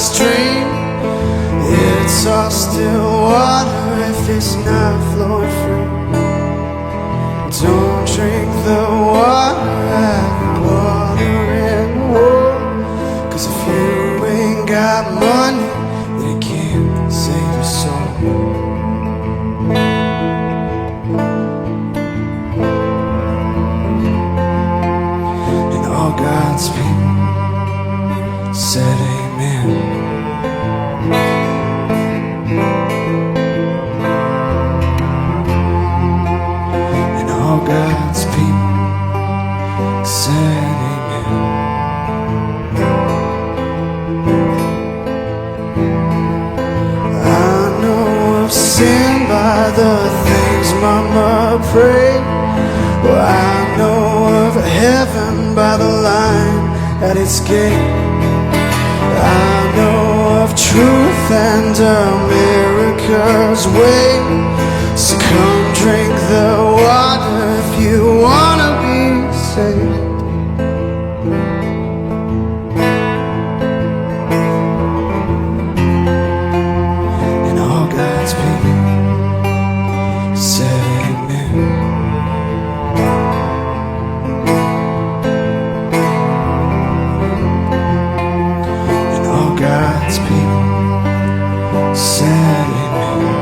wildest dream. It's all still water if it's not flowing free. Don't drink the water, have water in war. 'Cause if you ain't got money, then it can't save your soul. And all God's people said amen. All God's people said amen. I know of sin by the things Mama prayed. Well, I know of heaven by the line at its gate. I know of truth and America's way. So come drink the water if you wanna be saved. And all God's people said amen. And all God's people said amen.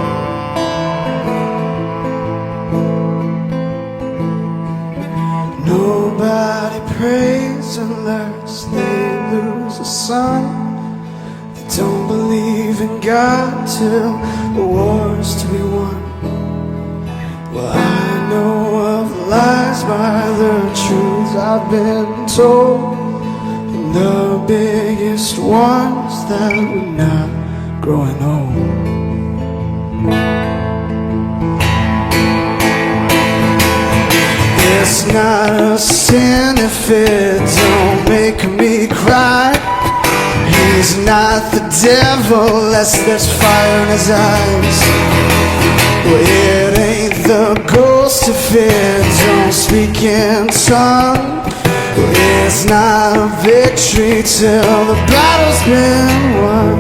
Nobody prays unless they lose a son. They don't believe in God till the war's to be won. Well, I know of lies by the truths I've been told, and the biggest ones that we're not growing old. It's not a sin if it don't make me cry. He's not the devil unless there's fire in his eyes. Well, it ain't the ghost if it don't speak in tongue. Well, it's not a victory till the battle's been won.